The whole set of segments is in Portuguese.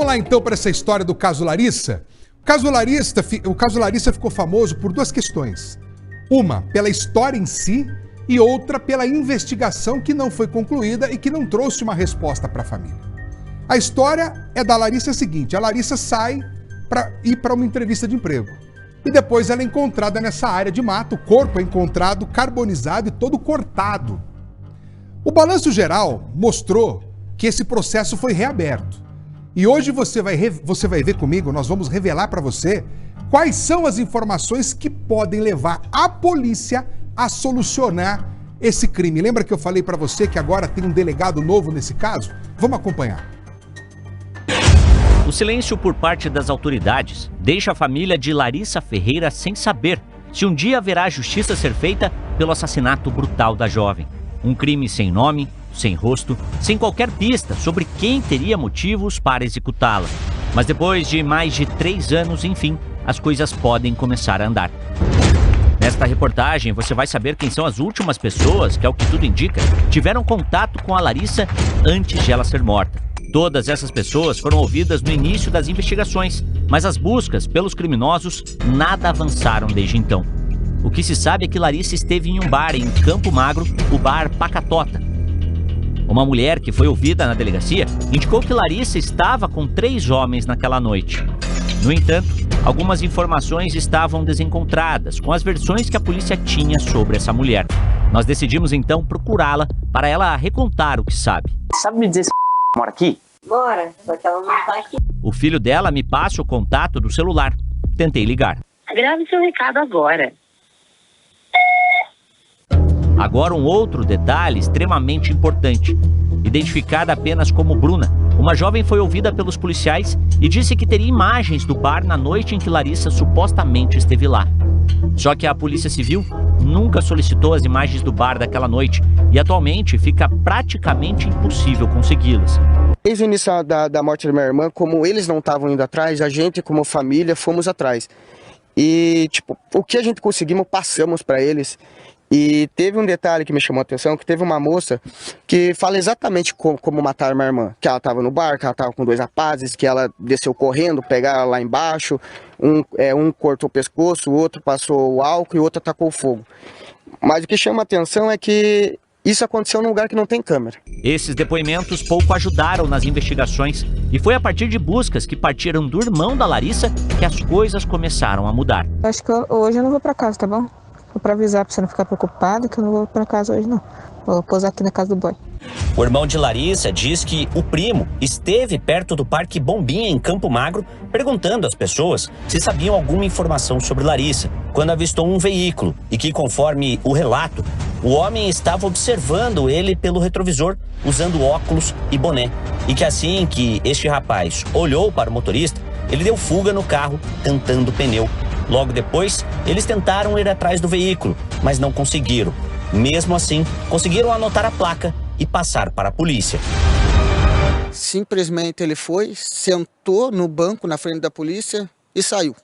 lá então para essa história do caso Larissa? O caso Larissa ficou famoso por duas questões. Uma, pela história em si, e outra, pela investigação que não foi concluída e que não trouxe uma resposta para a família. A história é da Larissa seguinte: a Larissa sai para ir para uma entrevista de emprego. E depois ela é encontrada nessa área de mata, o corpo é encontrado carbonizado e todo cortado. O balanço geral mostrou que esse processo foi reaberto. E hoje você vai ver comigo, nós vamos revelar para você quais são as informações que podem levar a polícia a solucionar esse crime. Lembra que eu falei para você que agora tem um delegado novo nesse caso? Vamos acompanhar. O silêncio por parte das autoridades deixa a família de Larissa Ferreira sem saber se um dia haverá justiça a ser feita pelo assassinato brutal da jovem. Um crime sem nome, sem rosto, sem qualquer pista sobre quem teria motivos para executá-la. Mas depois de mais de 3 anos, enfim, as coisas podem começar a andar. Nesta reportagem, você vai saber quem são as últimas pessoas que, ao que tudo indica, tiveram contato com a Larissa antes de ela ser morta. Todas essas pessoas foram ouvidas no início das investigações, mas as buscas pelos criminosos nada avançaram desde então. O que se sabe é que Larissa esteve em um bar em Campo Magro, o bar Pacatota. Uma mulher que foi ouvida na delegacia indicou que Larissa estava com 3 homens naquela noite. No entanto, algumas informações estavam desencontradas com as versões que a polícia tinha sobre essa mulher. Nós decidimos então procurá-la para ela recontar o que sabe. Sabe me dizer se mora aqui? Mora, só que ela não tá aqui. O filho dela me passa o contato do celular. Tentei ligar. Grave seu recado agora. Agora um outro detalhe extremamente importante. Identificada apenas como Bruna, uma jovem foi ouvida pelos policiais e disse que teria imagens do bar na noite em que Larissa supostamente esteve lá. Só que a Polícia Civil nunca solicitou as imagens do bar daquela noite e atualmente fica praticamente impossível consegui-las. Desde o início da morte da minha irmã, como eles não estavam indo atrás, a gente como família fomos atrás. E o que a gente conseguimos, passamos para eles. E teve um detalhe que me chamou a atenção, que teve uma moça que fala exatamente como mataram minha irmã. Que ela estava no bar, que ela estava com 2 rapazes, que ela desceu correndo, pegaram ela lá embaixo. Um cortou o pescoço, o outro passou o álcool e o outro atacou o fogo. Mas o que chama a atenção é que isso aconteceu num lugar que não tem câmera. Esses depoimentos pouco ajudaram nas investigações e foi a partir de buscas que partiram do irmão da Larissa que as coisas começaram a mudar. Acho que hoje eu não vou para casa, tá bom? Vou para avisar para você não ficar preocupado que eu não vou para casa hoje não. Vou pousar aqui na casa do boy. O irmão de Larissa diz que o primo esteve perto do Parque Bombinha, em Campo Magro, perguntando às pessoas se sabiam alguma informação sobre Larissa, quando avistou um veículo e que, conforme o relato, o homem estava observando ele pelo retrovisor, usando óculos e boné. E que assim que este rapaz olhou para o motorista, ele deu fuga no carro, cantando pneu. Logo depois, eles tentaram ir atrás do veículo, mas não conseguiram. Mesmo assim, conseguiram anotar a placa e passar para a polícia. Simplesmente ele foi, sentou no banco na frente da polícia e saiu.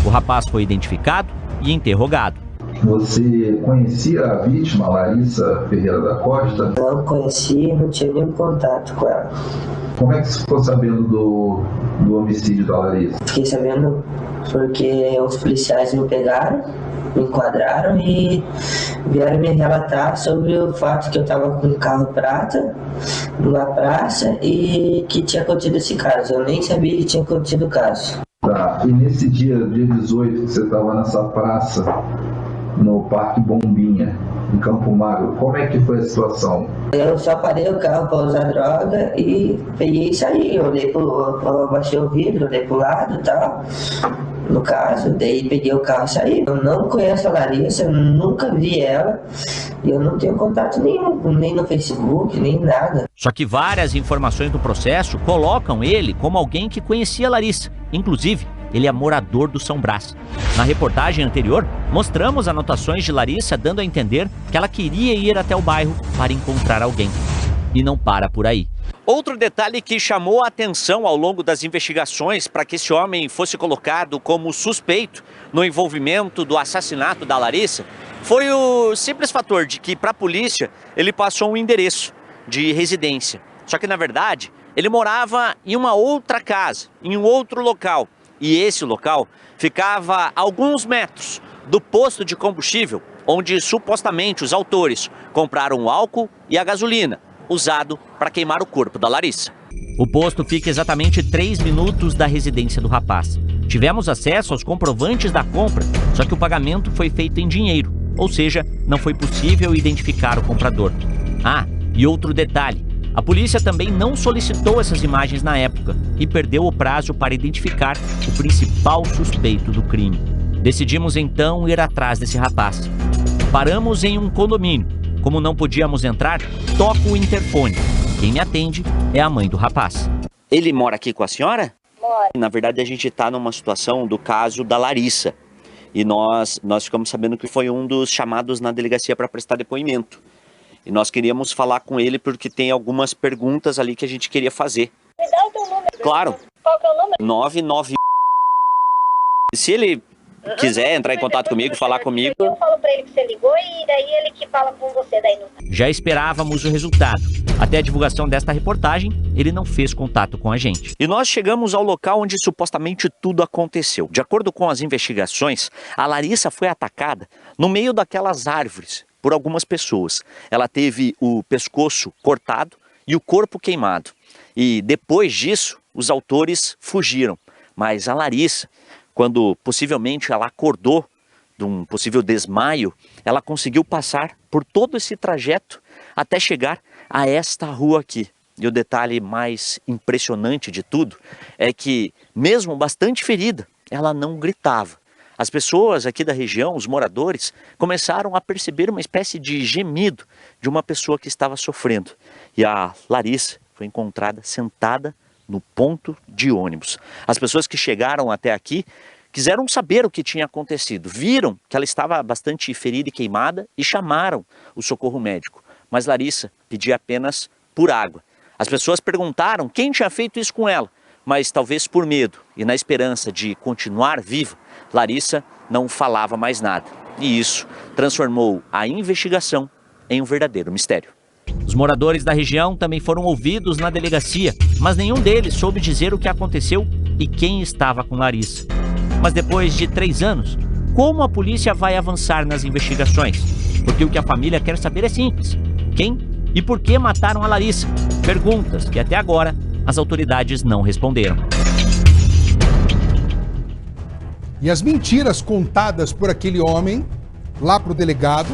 O rapaz foi identificado e interrogado. Você conhecia a vítima, Larissa Ferreira da Costa? Não conhecia, não tinha nenhum contato com ela. Como é que você ficou sabendo do homicídio da Larissa? Fiquei sabendo porque os policiais me pegaram, me enquadraram e vieram me relatar sobre o fato que eu estava com um carro prata numa praça e que tinha acontecido esse caso. Eu nem sabia que tinha acontecido o caso. Tá, e nesse dia 18 que você estava nessa praça, no Parque Bombinha, em Campo Magro, como é que foi a situação? Eu só parei o carro para usar droga e peguei e saí. Eu baixei o vidro, olhei pro lado e tal. No caso, daí peguei o carro e saí. Eu não conheço a Larissa, eu nunca vi ela. E eu não tenho contato nenhum, nem no Facebook, nem nada. Só que várias informações do processo colocam ele como alguém que conhecia a Larissa. Inclusive, ele é morador do São Brás. Na reportagem anterior, mostramos anotações de Larissa dando a entender que ela queria ir até o bairro para encontrar alguém. E não para por aí. Outro detalhe que chamou a atenção ao longo das investigações para que esse homem fosse colocado como suspeito no envolvimento do assassinato da Larissa foi o simples fator de que, para a polícia, ele passou um endereço de residência. Só que, na verdade, Ele morava em uma outra casa, em um outro local. E esse local ficava a alguns metros do posto de combustível, onde supostamente os autores compraram o álcool e a gasolina, usado para queimar o corpo da Larissa. O posto fica exatamente 3 minutos da residência do rapaz. Tivemos acesso aos comprovantes da compra, só que o pagamento foi feito em dinheiro, ou seja, não foi possível identificar o comprador. Ah, e outro detalhe, a polícia também não solicitou essas imagens na época e perdeu o prazo para identificar o principal suspeito do crime. Decidimos então ir atrás desse rapaz. Paramos em um condomínio. Como não podíamos entrar, toco o interfone. Quem me atende é a mãe do rapaz. Ele mora aqui com a senhora? Mora. Na verdade, a gente está numa situação do caso da Larissa. E nós ficamos sabendo que foi um dos chamados na delegacia para prestar depoimento. E nós queríamos falar com ele porque tem algumas perguntas ali que a gente queria fazer. Me dá o teu número. Claro. Qual que é o número? 99. Se ele quiser entrar em contato comigo, falar comigo... Eu falo pra ele que você ligou e daí ele que fala com você daí no... Já esperávamos o resultado. Até a divulgação desta reportagem, ele não fez contato com a gente. E nós chegamos ao local onde supostamente tudo aconteceu. De acordo com as investigações, a Larissa foi atacada no meio daquelas árvores por algumas pessoas. Ela teve o pescoço cortado e o corpo queimado. E depois disso, os autores fugiram. Mas a Larissa, quando possivelmente ela acordou de um possível desmaio, ela conseguiu passar por todo esse trajeto até chegar a esta rua aqui. E o detalhe mais impressionante de tudo é que, mesmo bastante ferida, ela não gritava. As pessoas aqui da região, os moradores, começaram a perceber uma espécie de gemido de uma pessoa que estava sofrendo. E a Larissa foi encontrada sentada no ponto de ônibus. As pessoas que chegaram até aqui quiseram saber o que tinha acontecido. Viram que ela estava bastante ferida e queimada e chamaram o socorro médico. Mas Larissa pedia apenas por água. As pessoas perguntaram quem tinha feito isso com ela, mas talvez por medo e na esperança de continuar viva, Larissa não falava mais nada. E isso transformou a investigação em um verdadeiro mistério. Os moradores da região também foram ouvidos na delegacia, mas nenhum deles soube dizer o que aconteceu e quem estava com Larissa. Mas depois de 3 anos, como a polícia vai avançar nas investigações? Porque o que a família quer saber é simples: quem e por que mataram a Larissa? Perguntas que até agora as autoridades não responderam. E as mentiras contadas por aquele homem lá para o delegado.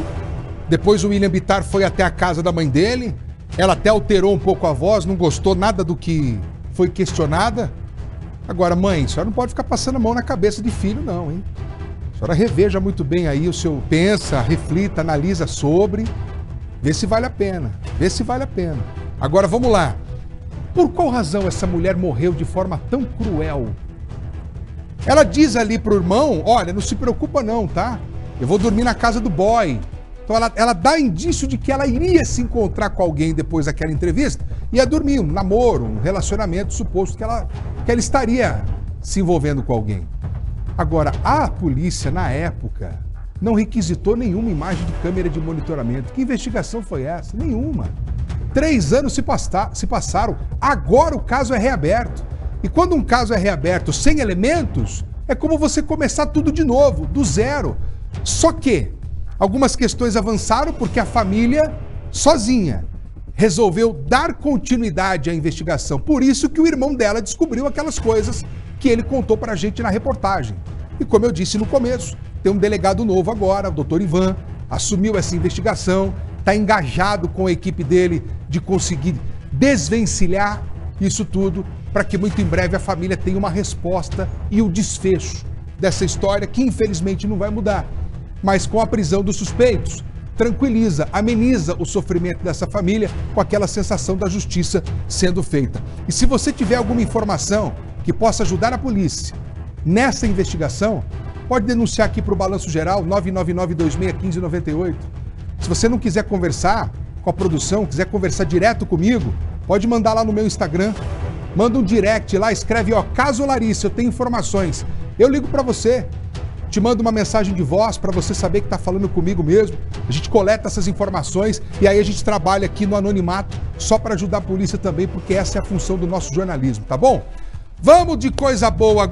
Depois o William Bittar foi até a casa da mãe dele. Ela até alterou um pouco a voz, não gostou nada do que foi questionada. Agora, mãe, a senhora não pode ficar passando a mão na cabeça de filho, não, hein? A senhora reveja muito bem aí o seu... Pensa, reflita, analisa sobre... Vê se vale a pena. Vê se vale a pena. Agora, vamos lá. Por qual razão essa mulher morreu de forma tão cruel? Ela diz ali pro irmão, olha, não se preocupa não, tá? Eu vou dormir na casa do boy. Então ela dá indício de que ela iria se encontrar com alguém depois daquela entrevista, ia dormir, um namoro, um relacionamento suposto que ela estaria se envolvendo com alguém. Agora, a polícia, na época, não requisitou nenhuma imagem de câmera de monitoramento. Que investigação foi essa? Nenhuma. 3 anos se passaram, agora o caso é reaberto. E quando um caso é reaberto sem elementos, é como você começar tudo de novo, do zero. Só que algumas questões avançaram porque a família, sozinha, resolveu dar continuidade à investigação. Por isso que o irmão dela descobriu aquelas coisas que ele contou pra gente na reportagem. E como eu disse no começo, tem um delegado novo agora, o doutor Ivan, assumiu essa investigação, está engajado com a equipe dele de conseguir desvencilhar isso tudo para que muito em breve a família tenha uma resposta e o desfecho dessa história que infelizmente não vai mudar. Mas com a prisão dos suspeitos, tranquiliza, ameniza o sofrimento dessa família com aquela sensação da justiça sendo feita. E se você tiver alguma informação que possa ajudar a polícia nessa investigação, pode denunciar aqui para o Balanço Geral, 999-2615-98. Se você não quiser conversar com a produção, quiser conversar direto comigo, pode mandar lá no meu Instagram. Manda um direct lá, escreve, ó, caso Larissa, eu tenho informações. Eu ligo para você. te mando uma mensagem de voz para você saber que está falando comigo mesmo. A gente coleta essas informações e aí a gente trabalha aqui no anonimato só para ajudar a polícia também, porque essa é a função do nosso jornalismo, tá bom? Vamos de coisa boa.